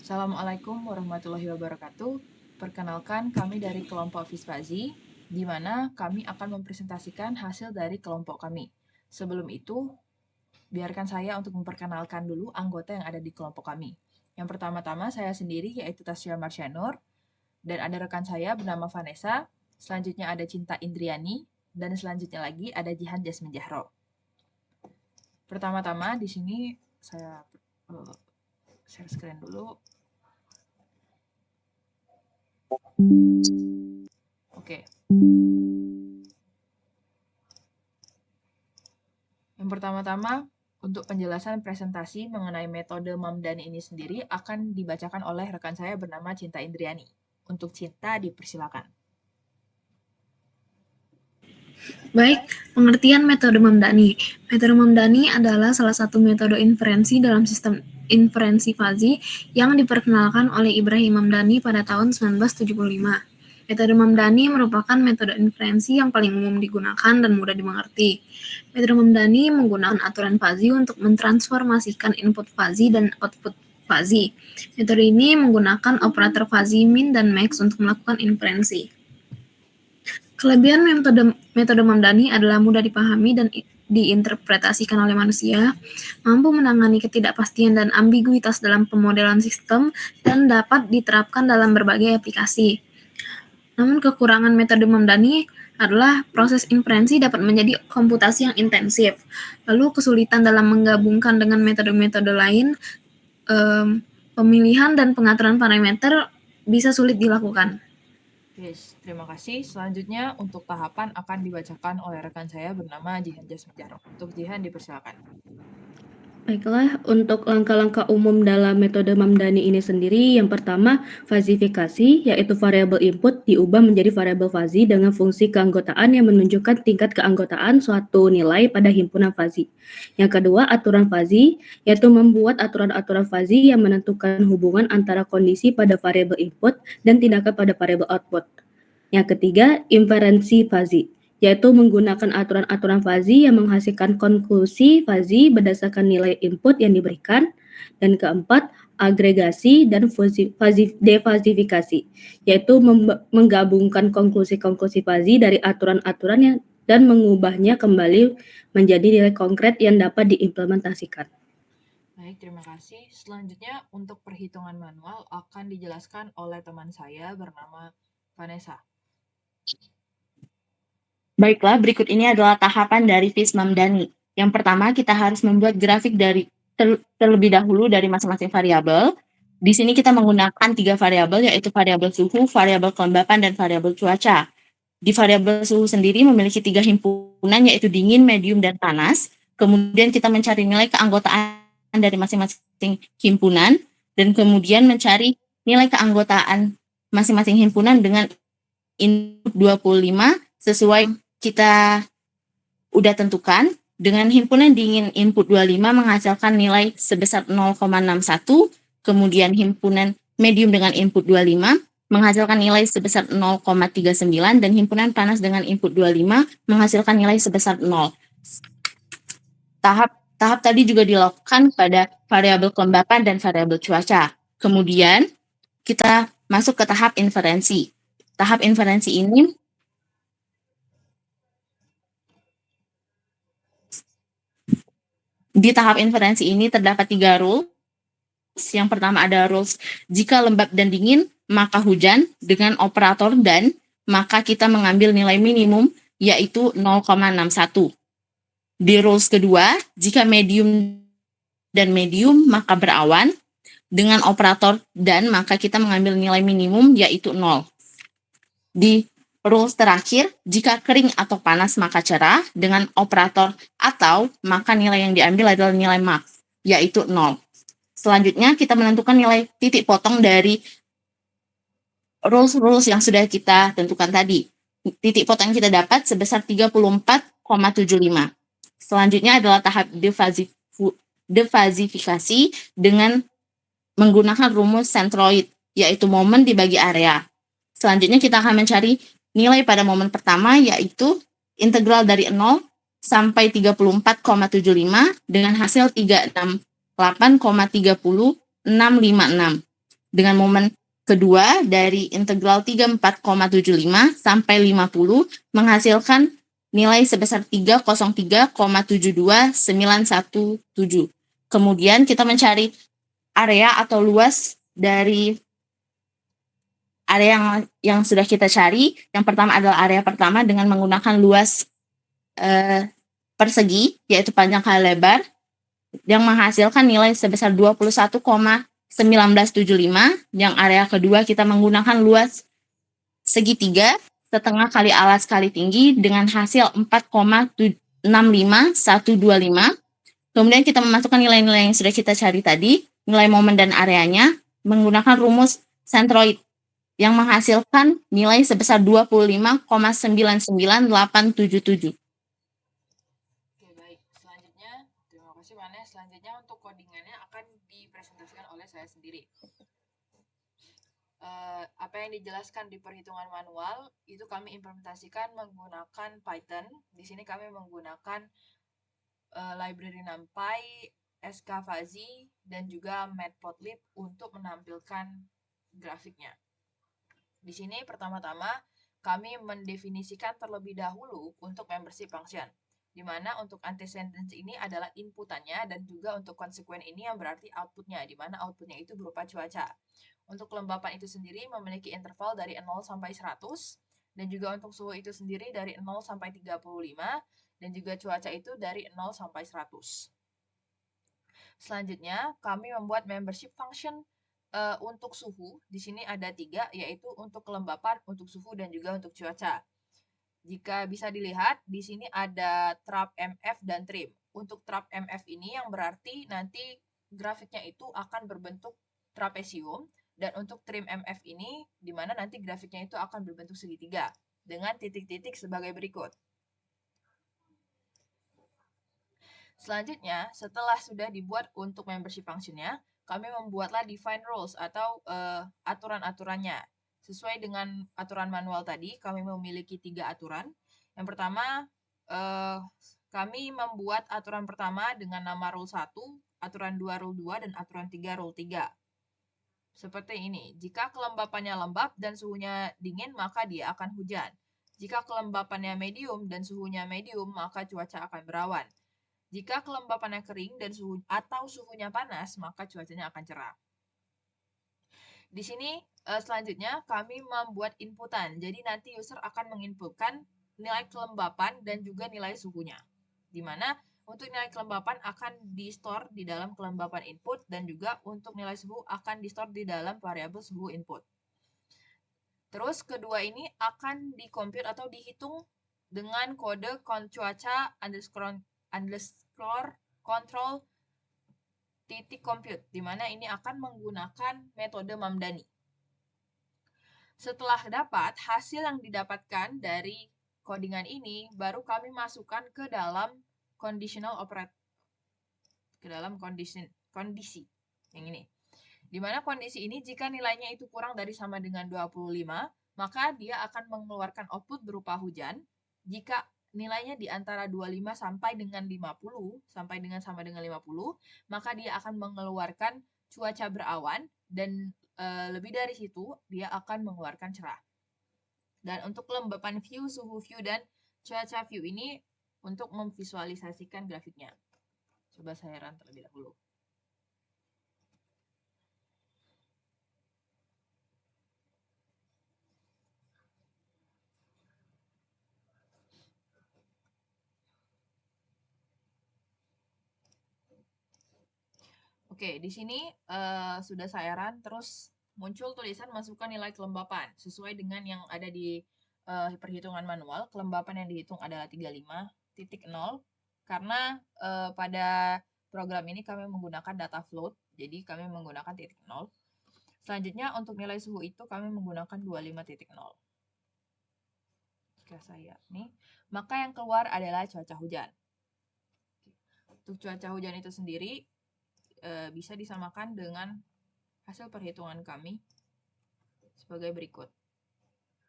Assalamualaikum warahmatullahi wabarakatuh. Perkenalkan, kami dari kelompok Fisfazi, di mana kami akan mempresentasikan hasil dari kelompok kami. Sebelum itu, biarkan saya untuk memperkenalkan dulu anggota yang ada di kelompok kami. Yang pertama-tama saya sendiri yaitu Tasya Marsyanur, dan ada rekan saya bernama Vanessa, selanjutnya ada Cinta Indriani, dan selanjutnya lagi ada Jihan Jasmine Jahro. Pertama-tama di sini saya share screen dulu. Oke. Yang pertama-tama, untuk penjelasan presentasi mengenai metode Mamdani ini sendiri akan dibacakan oleh rekan saya bernama Cinta Indriani. Untuk Cinta, dipersilakan. Baik, pengertian metode Mamdani. Metode Mamdani adalah salah satu metode inferensi dalam sistem inferensi fazi yang diperkenalkan oleh Ibrahim Mamdani pada tahun 1975. Metode Mamdani merupakan metode inferensi yang paling umum digunakan dan mudah dimengerti. Metode Mamdani menggunakan aturan fazi untuk mentransformasikan input fazi dan output fazi. Metode ini menggunakan operator fazi min dan max untuk melakukan inferensi. Kelebihan metode Mamdani adalah mudah dipahami dan diinterpretasikan oleh manusia, mampu menangani ketidakpastian dan ambiguitas dalam pemodelan sistem, dan dapat diterapkan dalam berbagai aplikasi. Namun kekurangan metode Mamdani adalah proses inferensi dapat menjadi komputasi yang intensif. Lalu kesulitan dalam menggabungkan dengan metode-metode lain, pemilihan dan pengaturan parameter bisa sulit dilakukan. Yes, terima kasih. Selanjutnya untuk tahapan akan dibacakan oleh rekan saya bernama Jihan Jasmine Jahro. Untuk Jihan, dipersilakan. Baiklah, untuk langkah-langkah umum dalam metode Mamdani ini sendiri, yang pertama, fazifikasi, yaitu variabel input diubah menjadi variabel fazi dengan fungsi keanggotaan yang menunjukkan tingkat keanggotaan suatu nilai pada himpunan fazi. Yang kedua, aturan fazi, yaitu membuat aturan-aturan fazi yang menentukan hubungan antara kondisi pada variabel input dan tindakan pada variabel output. Yang ketiga, inferensi fazi, yaitu menggunakan aturan-aturan fazi yang menghasilkan konklusi fazi berdasarkan nilai input yang diberikan. Dan keempat, agregasi dan defazifikasi, yaitu menggabungkan konklusi-konklusi fazi dari aturan-aturan dan mengubahnya kembali menjadi nilai konkret yang dapat diimplementasikan. Baik, terima kasih. Selanjutnya untuk perhitungan manual akan dijelaskan oleh teman saya bernama Vanessa. Baiklah, berikut ini adalah tahapan dari FIS Mamdani. Yang pertama, kita harus membuat grafik dari terlebih dahulu dari masing-masing variabel. Di sini kita menggunakan 3 variabel, yaitu variabel suhu, variabel kelembapan, dan variabel cuaca. Di variabel suhu sendiri memiliki 3 himpunan, yaitu dingin, medium, dan panas. Kemudian kita mencari nilai keanggotaan dari masing-masing himpunan, dan kemudian mencari nilai keanggotaan masing-masing himpunan dengan input 25 sesuai kita udah tentukan. Dengan himpunan dingin input 25 menghasilkan nilai sebesar 0,61, kemudian himpunan medium dengan input 25 menghasilkan nilai sebesar 0,39, dan himpunan panas dengan input 25 menghasilkan nilai sebesar 0. Tahap tadi juga dilakukan pada variabel kelembapan dan variabel cuaca. Kemudian kita masuk ke tahap inferensi. Tahap inferensi ini di tahap inferensi ini terdapat 3 rules. Yang pertama ada rules jika lembab dan dingin maka hujan dengan operator dan, maka kita mengambil nilai minimum yaitu 0,61. Di rules kedua, jika medium dan medium maka berawan dengan operator dan, maka kita mengambil nilai minimum yaitu 0. Di rules terakhir, jika kering atau panas maka cerah dengan operator atau, maka nilai yang diambil adalah nilai max, yaitu 0. Selanjutnya kita menentukan nilai titik potong dari rules yang sudah kita tentukan tadi. Titik potong yang kita dapat sebesar 34,75. Selanjutnya adalah tahap defazifikasi dengan menggunakan rumus centroid, yaitu momen dibagi area. Selanjutnya kita akan mencari nilai pada momen pertama, yaitu integral dari 0 sampai 34,75 dengan hasil 368,30656. dengan momen kedua dari integral 34,75 sampai 50 menghasilkan nilai sebesar 303,72917. Kemudian kita mencari area atau luas dari area yang sudah kita cari. Yang pertama adalah area pertama dengan menggunakan luas persegi, yaitu panjang kali lebar, yang menghasilkan nilai sebesar 21,1975. Yang area kedua kita menggunakan luas segitiga setengah kali alas kali tinggi dengan hasil 4,65125. Kemudian kita memasukkan nilai-nilai yang sudah kita cari tadi, nilai momen dan areanya, menggunakan rumus sentroid yang menghasilkan nilai sebesar 25,99877. Oke, baik. Selanjutnya, terima kasih Manes. Selanjutnya untuk codingannya akan dipresentasikan oleh saya sendiri. Apa yang dijelaskan di perhitungan manual itu kami implementasikan menggunakan Python. Di sini kami menggunakan library NumPy, skfuzzy, dan juga matplotlib untuk menampilkan grafiknya. Di sini pertama-tama kami mendefinisikan terlebih dahulu untuk membership function, di mana untuk antecedents ini adalah inputannya dan juga untuk konsekuen ini yang berarti outputnya, di mana outputnya itu berupa cuaca. Untuk kelembapan itu sendiri memiliki interval dari 0 sampai 100, dan juga untuk suhu itu sendiri dari 0 sampai 35, dan juga cuaca itu dari 0 sampai 100. Selanjutnya, kami membuat membership function untuk suhu. Di sini ada 3, yaitu untuk kelembapan, untuk suhu, dan juga untuk cuaca. Jika bisa dilihat, di sini ada trap MF dan trim. Untuk trap MF ini yang berarti nanti grafiknya itu akan berbentuk trapesium, dan untuk trim MF ini, di mana nanti grafiknya itu akan berbentuk segitiga, dengan titik-titik sebagai berikut. Selanjutnya, setelah sudah dibuat untuk membership function-nya, kami membuatlah define rules atau aturan-aturannya. Sesuai dengan aturan manual tadi, kami memiliki 3 aturan. Yang pertama, kami membuat aturan pertama dengan nama rule 1, aturan 2 rule 2, dan aturan 3 rule 3. Seperti ini, jika kelembapannya lembab dan suhunya dingin, maka dia akan hujan. Jika kelembapannya medium dan suhunya medium, maka cuaca akan berawan. Jika kelembapannya kering dan suhunya panas, maka cuacanya akan cerah. Di sini selanjutnya kami membuat inputan. Jadi nanti user akan menginputkan nilai kelembapan dan juga nilai suhunya. Di mana untuk nilai kelembapan akan di-store di dalam kelembapan input, dan juga untuk nilai suhu akan di-store di dalam variabel suhu input. Terus kedua ini akan dikomput atau dihitung dengan kode cuaca underscore control titik compute, di mana ini akan menggunakan metode Mamdani. Setelah dapat hasil yang didapatkan dari codingan ini, baru kami masukkan ke dalam conditional operator, ke dalam kondisi yang ini. Di mana kondisi ini jika nilainya itu kurang dari sama dengan 25, maka dia akan mengeluarkan output berupa hujan. Jika nilainya di antara 25 sampai dengan 50, sampai dengan sama dengan 50, maka dia akan mengeluarkan cuaca berawan, dan lebih dari situ dia akan mengeluarkan cerah. Dan untuk kelembapan view, suhu view, dan cuaca view ini untuk memvisualisasikan grafiknya. Coba saya run terlebih dahulu. Oke, di sini sudah saya run, terus muncul tulisan masukkan nilai kelembapan. Sesuai dengan yang ada di perhitungan manual, kelembapan yang dihitung adalah 35.0, karena pada program ini kami menggunakan data float, jadi kami menggunakan titik 0. Selanjutnya untuk nilai suhu itu kami menggunakan 25.0. Jika saya nih, maka yang keluar adalah cuaca hujan. Untuk cuaca hujan itu sendiri, bisa disamakan dengan hasil perhitungan kami sebagai berikut.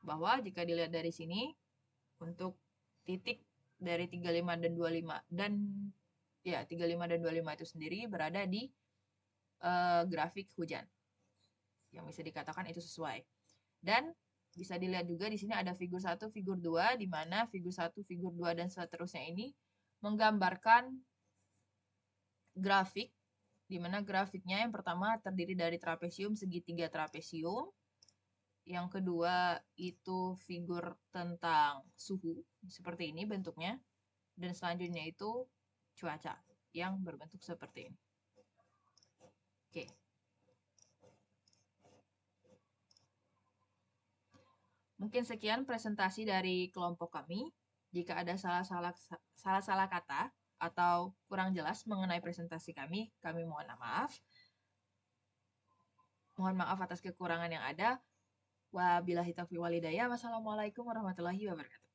Bahwa jika dilihat dari sini, untuk titik dari 35 dan 25 dan 35 dan 25 itu sendiri berada di grafik hujan. yang bisa dikatakan itu sesuai. Dan bisa dilihat juga di sini ada figur 1, figur 2, di mana figur 1, figur 2, dan seterusnya ini menggambarkan grafik, di mana grafiknya yang pertama terdiri dari trapesium, segitiga trapesium. Yang kedua itu figur tentang suhu, seperti ini bentuknya. Dan selanjutnya itu cuaca yang berbentuk seperti ini. Oke. Mungkin sekian presentasi dari kelompok kami. Jika ada salah-salah kata atau kurang jelas mengenai presentasi kami mohon maaf. Mohon maaf atas kekurangan yang ada. Wabillahi taufiq walhidayah. Wassalamualaikum warahmatullahi wabarakatuh.